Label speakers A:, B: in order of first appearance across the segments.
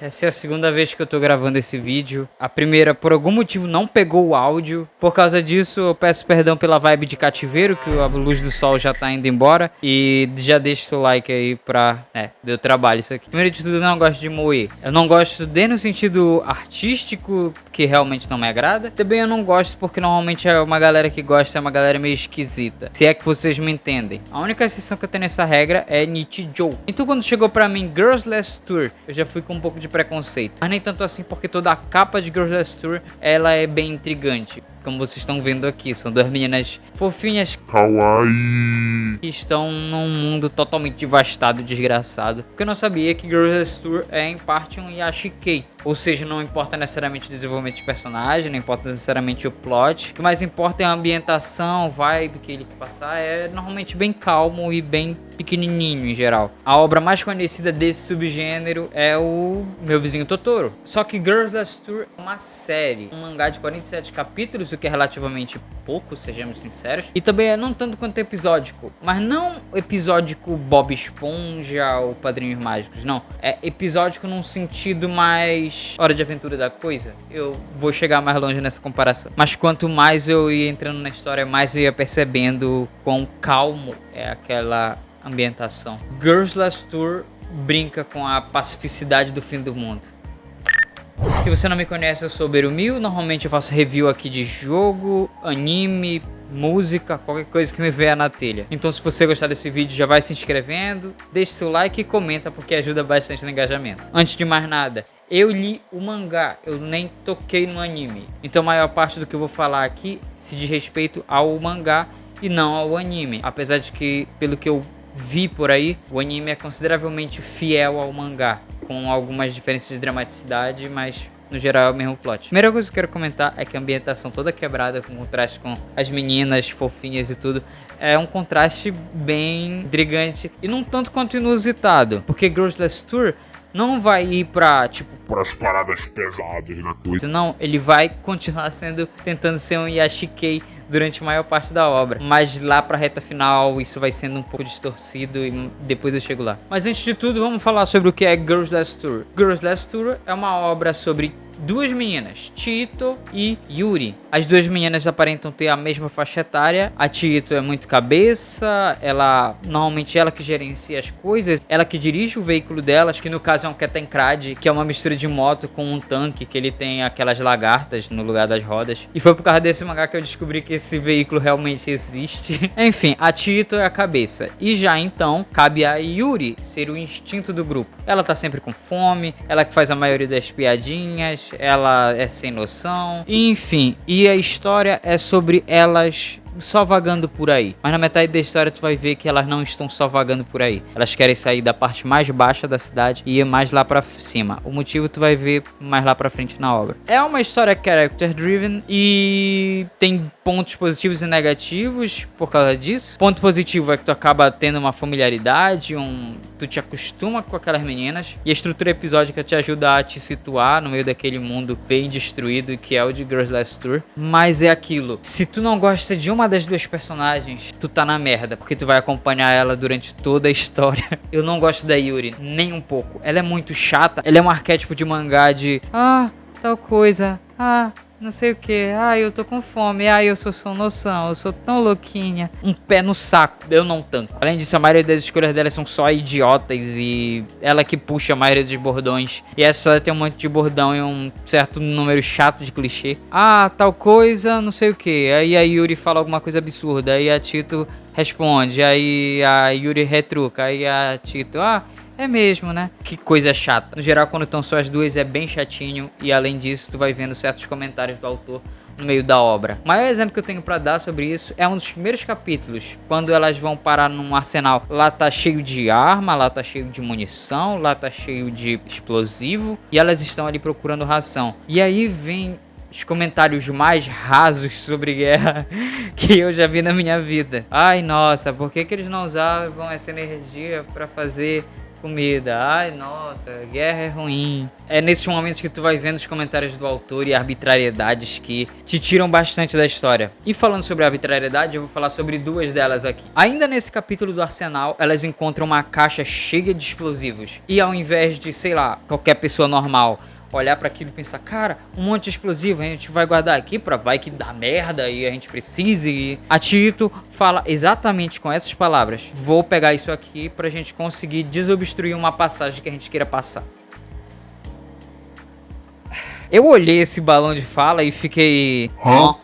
A: essa é a segunda vez que eu tô gravando esse vídeo. A primeira, por algum motivo, não pegou o áudio. Por causa disso, eu peço perdão pela vibe de cativeiro, que a luz do sol já tá indo embora. E já deixa seu like aí pra... deu trabalho isso aqui. Primeiro de tudo, eu não gosto de moer. Eu não gosto nem no sentido artístico, que realmente não me agrada. Também eu não gosto porque normalmente é uma galera que gosta, é uma galera meio esquisita. Se é que vocês me entendem. A única exceção que eu tenho nessa regra é Nichijou. Então quando chegou pra mim Girls Last Tour, eu já fui com um pouco de preconceito. Mas nem tanto assim, porque toda a capa de Girls Last Tour, ela é bem intrigante. Como vocês estão vendo aqui, são duas meninas fofinhas,
B: Kawaii,
A: que estão num mundo totalmente devastado e desgraçado. Porque eu não sabia que Girls Last Tour é em parte um yashikei. Ou seja, não importa necessariamente o desenvolvimento de personagem, não importa necessariamente o plot. O que mais importa é a ambientação, vibe que ele quer passar. É normalmente bem calmo e bem pequenininho em geral. A obra mais conhecida desse subgênero é o Meu Vizinho Totoro. Só que Girls Last Tour é uma série, um mangá de 47 capítulos, o que é relativamente pouco, sejamos sinceros. E também é não tanto quanto episódico, mas não episódico Bob Esponja ou Padrinhos Mágicos, não. É episódico num sentido mais Hora de Aventura da coisa. Eu vou chegar mais longe nessa comparação. Mas quanto mais eu ia entrando na história, mais eu ia percebendo quão calmo é aquela ambientação. Girls Last Tour brinca com a pacificidade do fim do mundo. Se você não me conhece, eu sou o Berumil. Normalmente eu faço review aqui de jogo, anime, música, qualquer coisa que me vier na telha. Então se você gostar desse vídeo, já vai se inscrevendo, deixe seu like e comenta, porque ajuda bastante no engajamento. Antes de mais nada, eu li o mangá, eu nem toquei no anime. Então a maior parte do que eu vou falar aqui se diz respeito ao mangá e não ao anime. Apesar de que, pelo que eu vi por aí, o anime é consideravelmente fiel ao mangá, com algumas diferenças de dramaticidade, mas no geral é o mesmo plot. A primeira coisa que eu quero comentar é que a ambientação toda quebrada, com contraste com as meninas fofinhas e tudo, é um contraste bem intrigante e não tanto quanto inusitado, porque Girls Last Tour não vai ir pra, tipo,
B: pras paradas pesadas na coisa.
A: não, ele vai continuar tentando ser um yashikei durante a maior parte da obra. Mas lá pra reta final isso vai sendo um pouco distorcido e depois eu chego lá. Mas antes de tudo, vamos falar sobre o que é Girls Last Tour. Girls Last Tour é uma obra sobre duas meninas, Chihito e Yuri. As duas meninas aparentam ter a mesma faixa etária. A Chihito é muito cabeça, normalmente ela que gerencia as coisas, ela que dirige o veículo delas, que no caso é um Kettenkrad, que é uma mistura de moto com um tanque, que ele tem aquelas lagartas no lugar das rodas. E foi por causa desse mangá que eu descobri que esse veículo realmente existe. Enfim, a Chihito é a cabeça. E já então, cabe a Yuri ser o instinto do grupo. Ela tá sempre com fome, ela que faz a maioria das piadinhas, ela é sem noção, enfim. E a história é sobre elas só vagando por aí. Mas na metade da história tu vai ver que elas não estão só vagando por aí. Elas querem sair da parte mais baixa da cidade e ir mais lá pra cima. O motivo tu vai ver mais lá pra frente na obra. É uma história character driven e tem pontos positivos e negativos por causa disso. Ponto positivo é que tu acaba tendo uma familiaridade, tu te acostuma com aquelas meninas e a estrutura episódica te ajuda a te situar no meio daquele mundo bem destruído que é o de Girls Last Tour. Mas é aquilo, se tu não gosta de uma das duas personagens, tu tá na merda, porque tu vai acompanhar ela durante toda a história. Eu não gosto da Yuri, nem um pouco. Ela é muito chata, ela é um arquétipo de mangá de tal coisa, não sei o que, eu tô com fome, eu sou sem noção, eu sou tão louquinha. Um pé no saco, eu não tanco. Além disso, a maioria das escolhas dela são só idiotas e ela que puxa a maioria dos bordões. E essa história tem um monte de bordão e um certo número chato de clichê. Tal coisa, não sei o que. Aí a Yuri fala alguma coisa absurda, aí a Chihito responde, aí a Yuri retruca, aí a Chihito, é mesmo, né? Que coisa chata. No geral, quando estão só as duas, é bem chatinho. E além disso, tu vai vendo certos comentários do autor no meio da obra. O maior exemplo que eu tenho pra dar sobre isso é um dos primeiros capítulos, quando elas vão parar num arsenal. Lá tá cheio de arma, lá tá cheio de munição, lá tá cheio de explosivo. E elas estão ali procurando ração. E aí vem os comentários mais rasos sobre guerra que eu já vi na minha vida. Ai, nossa, por que eles não usavam essa energia pra fazer comida. Ai, nossa, guerra é ruim. É nesses momentos que tu vai vendo os comentários do autor e arbitrariedades que te tiram bastante da história. E falando sobre arbitrariedade, eu vou falar sobre duas delas aqui. Ainda nesse capítulo do Arsenal, elas encontram uma caixa cheia de explosivos. E ao invés de, sei lá, qualquer pessoa normal olhar pra aquilo e pensar, cara, um monte de explosivo, a gente vai guardar aqui pra vai que dá merda e a gente precise. A Tito fala exatamente com essas palavras: vou pegar isso aqui pra gente conseguir desobstruir uma passagem que a gente queira passar. Eu olhei esse balão de fala e fiquei...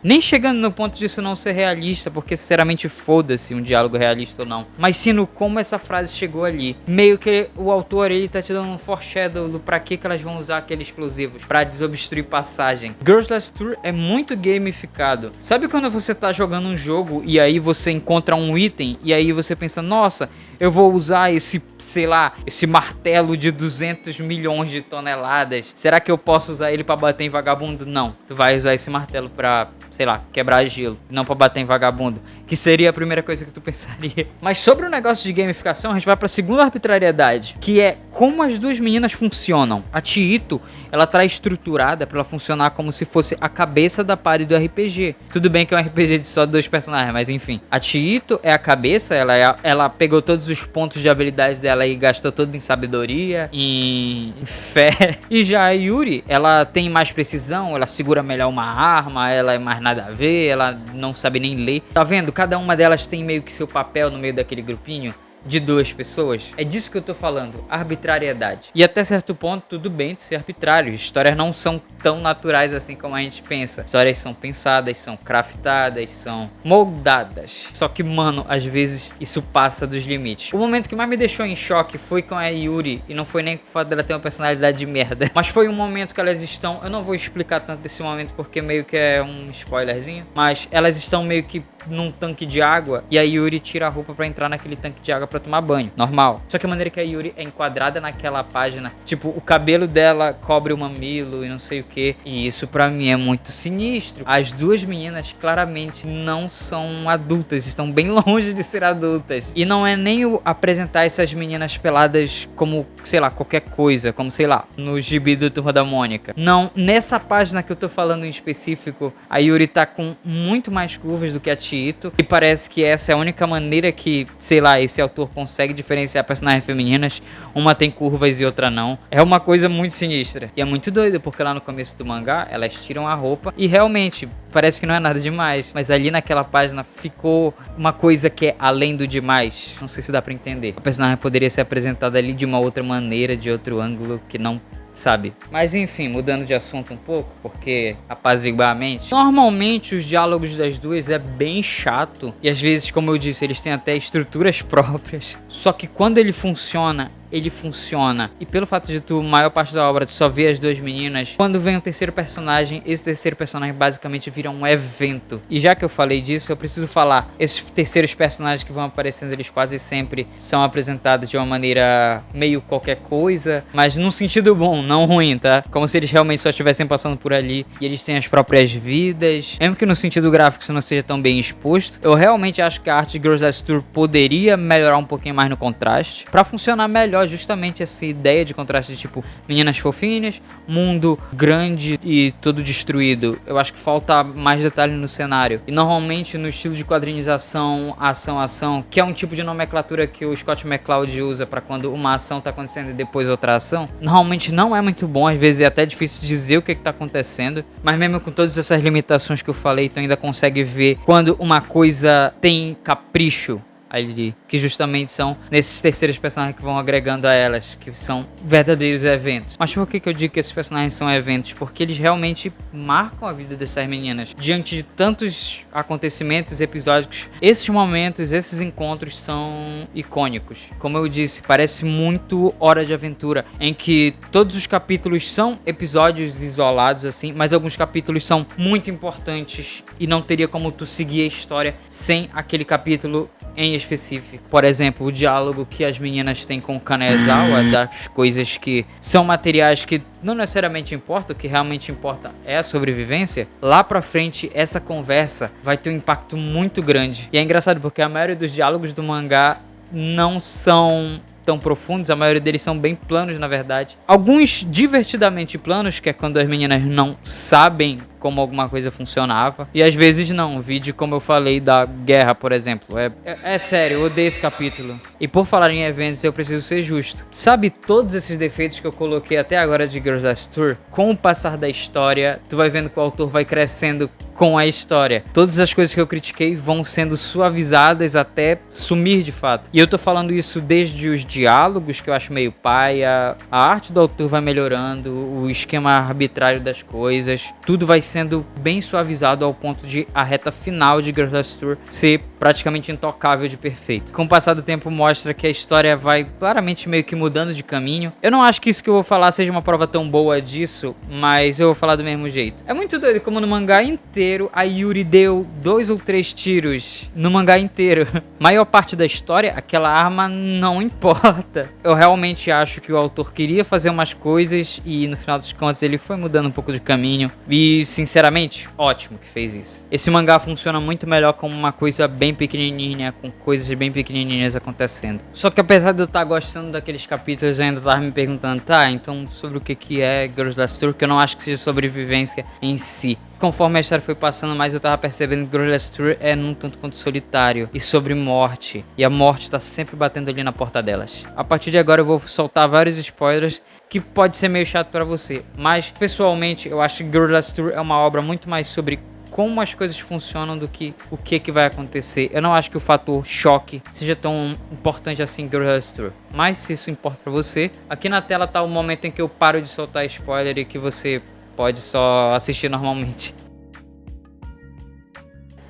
A: Nem chegando no ponto disso não ser realista, porque sinceramente foda-se um diálogo realista ou não. Mas sim no como essa frase chegou ali. Meio que o autor, ele tá te dando um foreshadow do pra que elas vão usar aqueles explosivos. Pra desobstruir passagem. Girls Last Tour é muito gamificado. Sabe quando você tá jogando um jogo e aí você encontra um item e aí você pensa, nossa, eu vou usar esse, sei lá, esse martelo de 200 milhões de toneladas. Será que eu posso usar ele pra bater em vagabundo? Não, tu vai usar esse martelo pra, sei lá, quebrar gelo, não pra bater em vagabundo, que seria a primeira coisa que tu pensaria. Mas sobre o negócio de gamificação, a gente vai pra segunda arbitrariedade, que é como as duas meninas funcionam. A Chihito, ela tá estruturada pra ela funcionar como se fosse a cabeça da party do RPG. Tudo bem que é um RPG de só 2 personagens, mas enfim. A Chihito é a cabeça, ela pegou todos os pontos de habilidade dela e gastou tudo em sabedoria, em fé. E já a Yuri, ela tem mais precisão, ela segura melhor uma arma, ela é mais nada a ver, ela não sabe nem ler. Tá vendo? Cada uma delas tem meio que seu papel no meio daquele grupinho de 2 pessoas. É disso que eu tô falando, arbitrariedade. E até certo ponto, tudo bem de ser arbitrário. Histórias não são tão naturais assim como a gente pensa. Histórias são pensadas, são craftadas, são moldadas. Só que, mano, às vezes isso passa dos limites. O momento que mais me deixou em choque foi com a Yuri, e não foi nem com o fato dela ter uma personalidade de merda, mas foi um momento que elas estão... Eu não vou explicar tanto desse momento porque meio que é um spoilerzinho, mas elas estão meio que num tanque de água e a Yuri tira a roupa pra entrar naquele tanque de água pra tomar banho, normal. Só que a maneira que a Yuri é enquadrada naquela página, tipo, o cabelo dela cobre o mamilo e não sei o que, e isso pra mim é muito sinistro. As duas meninas claramente não são adultas, estão bem longe de ser adultas. E não é nem o apresentar essas meninas peladas como, sei lá, qualquer coisa, como, sei lá, no gibi do Turma da Mônica. Não, nessa página que eu tô falando em específico, a Yuri tá com muito mais curvas do que a Chihito, e parece que essa é a única maneira que, sei lá, esse autor consegue diferenciar personagens femininas. Uma tem curvas e outra não. É uma coisa muito sinistra. E é muito doido, porque lá no começo do mangá, elas tiram a roupa e realmente parece que não é nada demais. Mas ali naquela página ficou uma coisa que é além do demais. Não sei se dá pra entender. A personagem poderia ser apresentada ali de uma outra maneira, de outro ângulo, que não... sabe? Mas enfim, mudando de assunto um pouco, porque apaziguar a mente. Normalmente os diálogos das duas é bem chato. E às vezes, como eu disse, eles têm até estruturas próprias. Só que quando ele funciona... E pelo fato de tu, maior parte da obra, tu só vê as duas meninas, quando vem um terceiro personagem, esse terceiro personagem basicamente vira um evento. E já que eu falei disso, eu preciso falar. Esses terceiros personagens que vão aparecendo, eles quase sempre são apresentados de uma maneira meio qualquer coisa, mas num sentido bom, não ruim, tá? Como se eles realmente só estivessem passando por ali e eles têm as próprias vidas. Mesmo que no sentido gráfico isso não seja tão bem exposto, eu realmente acho que a arte de Girls Last Tour poderia melhorar um pouquinho mais no contraste, pra funcionar melhor justamente essa ideia de contraste de tipo meninas fofinhas, mundo grande e todo destruído. Eu acho que falta mais detalhe no cenário. E normalmente no estilo de quadrinização, ação, que é um tipo de nomenclatura que o Scott McCloud usa pra quando uma ação tá acontecendo e depois outra ação, normalmente não é muito bom, às vezes é até difícil dizer o que tá acontecendo, mas mesmo com todas essas limitações que eu falei, tu ainda consegue ver quando uma coisa tem capricho ali, que justamente são nesses terceiros personagens que vão agregando a elas, que são verdadeiros eventos. Mas por que eu digo que esses personagens são eventos? Porque eles realmente marcam a vida dessas meninas. Diante de tantos acontecimentos episódicos, esses momentos, esses encontros são icônicos. Como eu disse, parece muito Hora de Aventura, em que todos os capítulos são episódios isolados assim, mas alguns capítulos são muito importantes e não teria como tu seguir a história sem aquele capítulo em específico. Por exemplo, o diálogo que as meninas têm com Kanezawa, das coisas que são materiais que não necessariamente importam, o que realmente importa é a sobrevivência. Lá pra frente, essa conversa vai ter um impacto muito grande. E é engraçado porque a maioria dos diálogos do mangá não são tão profundos, a maioria deles são bem planos, na verdade. Alguns divertidamente planos, que é quando as meninas não sabem como alguma coisa funcionava. E às vezes não. Vídeo como eu falei da guerra, por exemplo. É sério, eu odeio esse capítulo. E por falar em eventos, eu preciso ser justo. Sabe todos esses defeitos que eu coloquei até agora de Girls Last Tour? Com o passar da história, tu vai vendo que o autor vai crescendo com a história. Todas as coisas que eu critiquei vão sendo suavizadas até sumir de fato. E eu tô falando isso desde os diálogos, que eu acho meio paia, a arte do autor vai melhorando, o esquema arbitrário das coisas, tudo vai sendo bem suavizado ao ponto de a reta final de Girls Last Tour ser praticamente intocável de perfeito. Com o passar do tempo mostra que a história vai claramente meio que mudando de caminho. Eu não acho que isso que eu vou falar seja uma prova tão boa disso, mas eu vou falar do mesmo jeito. É muito doido como no mangá inteiro a Yuri deu 2 ou 3 tiros no mangá inteiro. Maior parte da história, aquela arma não importa. Eu realmente acho que o autor queria fazer umas coisas e no final dos contos ele foi mudando um pouco de caminho. E sinceramente, ótimo que fez isso. Esse mangá funciona muito melhor como uma coisa bem pequenininha, com coisas bem pequenininhas acontecendo. Só que apesar de eu estar gostando daqueles capítulos, eu ainda tava me perguntando, tá, então sobre o que é Girls Last Tour, que eu não acho que seja sobrevivência em si. Conforme a história foi passando mais, eu tava percebendo que Girls Last Tour é num tanto quanto solitário e sobre morte. E a morte tá sempre batendo ali na porta delas. A partir de agora eu vou soltar vários spoilers que pode ser meio chato pra você. Mas, pessoalmente, eu acho que Girls Last Tour é uma obra muito mais sobre como as coisas funcionam do que o que vai acontecer. Eu não acho que o fator choque seja tão importante assim em Girls Last Tour. Mas se isso importa pra você, aqui na tela tá o momento em que eu paro de soltar spoiler e que você pode só assistir normalmente.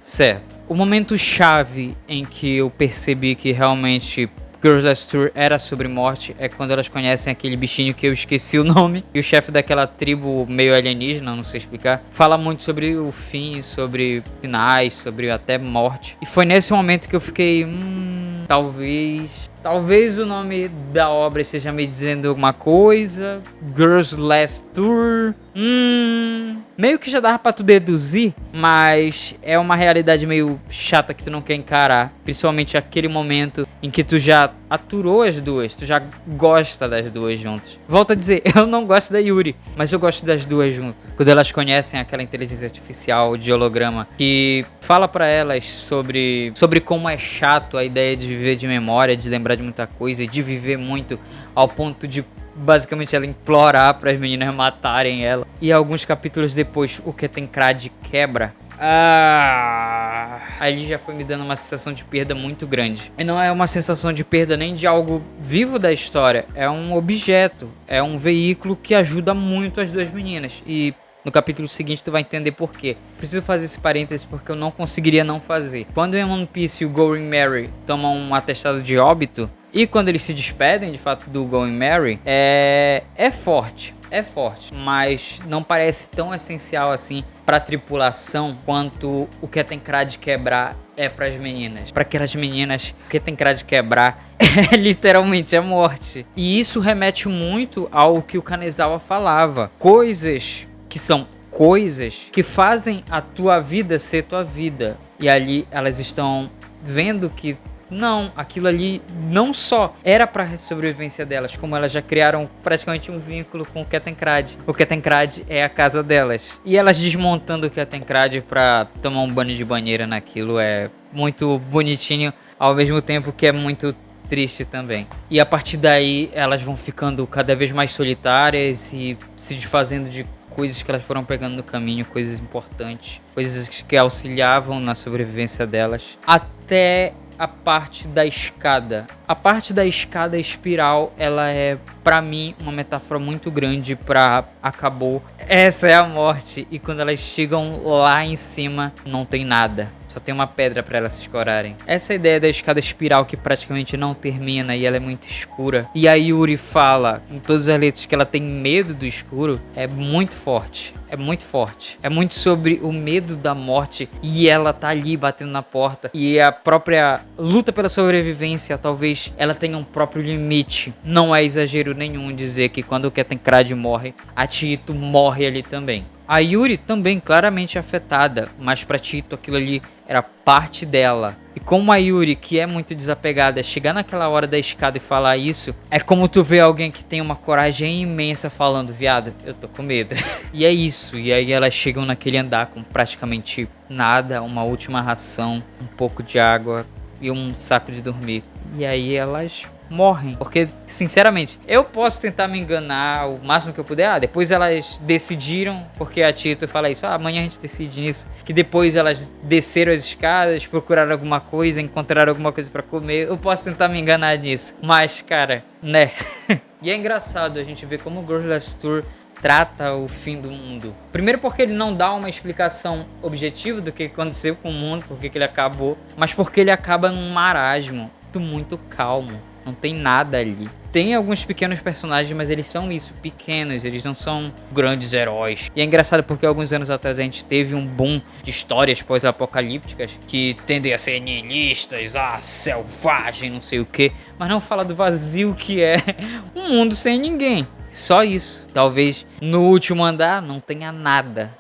A: Certo. O momento chave em que eu percebi que realmente Girls Last Tour era sobre morte é quando elas conhecem aquele bichinho que eu esqueci o nome. E o chefe daquela tribo meio alienígena, não sei explicar, fala muito sobre o fim, sobre finais, sobre até morte. E foi nesse momento que eu fiquei, Talvez o nome da obra esteja me dizendo alguma coisa. Girls Last Tour. Meio que já dava pra tu deduzir, mas é uma realidade meio chata que tu não quer encarar. Principalmente aquele momento em que tu já aturou as duas, tu já gosta das duas juntas. Volto a dizer, eu não gosto da Yuri, mas eu gosto das duas juntas. Quando elas conhecem aquela inteligência artificial de holograma que fala pra elas sobre como é chato a ideia de viver de memória, de lembrar de muita coisa e de viver muito ao ponto de basicamente ela implorar para as meninas matarem ela. E alguns capítulos depois o Kettenkrad quebra. Ali já foi me dando uma sensação de perda muito grande. E não é uma sensação de perda nem de algo vivo da história. É um objeto, é um veículo que ajuda muito as duas meninas. E no capítulo seguinte tu vai entender por quê. Preciso fazer esse parênteses porque eu não conseguiria não fazer. Quando em One Piece o Going Merry toma um atestado de óbito, e quando eles se despedem de fato do Going Merry, é forte, mas não parece tão essencial assim pra tripulação quanto o Kettenkrad quebrar é pras meninas. Pra aquelas meninas, o Kettenkrad quebrar é literalmente a morte. E isso remete muito ao que o Kanezawa falava. Coisas que são coisas que fazem a tua vida ser tua vida. E ali elas estão vendo que não, aquilo ali não só era pra sobrevivência delas, como elas já criaram praticamente um vínculo com o Kettenkrad. O Kettenkrad é a casa delas. E elas desmontando o Kettenkrad pra tomar um banho de banheira naquilo é muito bonitinho, ao mesmo tempo que é muito triste também. E a partir daí elas vão ficando cada vez mais solitárias e se desfazendo de coisas que elas foram pegando no caminho, coisas importantes, coisas que auxiliavam na sobrevivência delas, até a parte da escada. A parte da escada espiral, ela é, pra mim, uma metáfora muito grande pra acabou. Essa é a morte. E quando elas chegam lá em cima, não tem nada. Só tem uma pedra pra elas se escorarem. Essa ideia da escada espiral que praticamente não termina e ela é muito escura. E a Yuri fala, em todas as letras, que ela tem medo do escuro. É muito forte. É muito forte. É muito sobre o medo da morte. E ela tá ali batendo na porta. E a própria luta pela sobrevivência, talvez ela tenha um próprio limite. Não é exagero nenhum dizer que quando o Kettenkrad morre, a Tito morre ali também. A Yuri também claramente afetada, mas pra Tito aquilo ali era parte dela. E como a Yuri, que é muito desapegada, chegar naquela hora da escada e falar isso, é como tu vê alguém que tem uma coragem imensa falando, viado, eu tô com medo. E é isso, e aí elas chegam naquele andar com praticamente nada, uma última ração, um pouco de água e um saco de dormir. E aí elas morrem, porque sinceramente eu posso tentar me enganar o máximo que eu puder. Depois elas decidiram, porque a Tito fala isso, amanhã a gente decide nisso, que depois elas desceram as escadas, procuraram alguma coisa, encontraram alguma coisa pra comer. Eu posso tentar me enganar nisso, mas cara, né. E é engraçado a gente ver como o Gorgeous Tour trata o fim do mundo. Primeiro porque ele não dá uma explicação objetiva do que aconteceu com o mundo, porque ele acabou, mas porque ele acaba num marasmo muito calmo. Não tem nada ali. Tem alguns pequenos personagens, mas eles são isso, pequenos. Eles não são grandes heróis. E é engraçado porque alguns anos atrás a gente teve um boom de histórias pós-apocalípticas que tendem a ser nihilistas, selvagem, não sei o que. Mas não fala do vazio que é um mundo sem ninguém. Só isso. Talvez no último andar não tenha nada.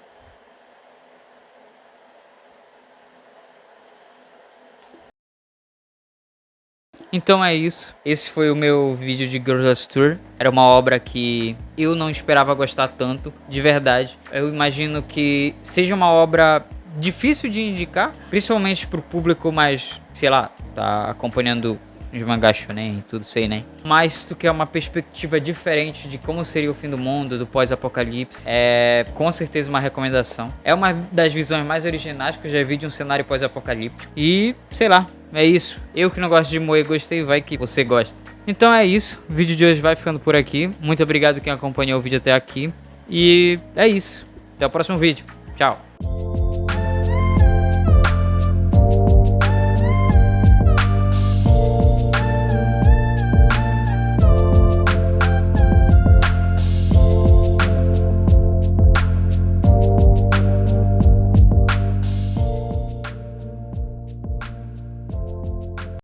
A: Então é isso, esse foi o meu vídeo de Gorgeous Tour. Era uma obra que eu não esperava gostar tanto, de verdade. Eu imagino que seja uma obra difícil de indicar, principalmente pro público mais, sei lá, tá acompanhando os mangás shonen e tudo, sei, né? Mas tu quer uma perspectiva diferente de como seria o fim do mundo, do pós-apocalipse, é com certeza uma recomendação. É uma das visões mais originais que eu já vi de um cenário pós-apocalíptico. E, sei lá, é isso. Eu que não gosto de moe gostei, vai que você gosta. Então é isso, o vídeo de hoje vai ficando por aqui. Muito obrigado quem acompanhou o vídeo até aqui. E é isso, até o próximo vídeo. Tchau.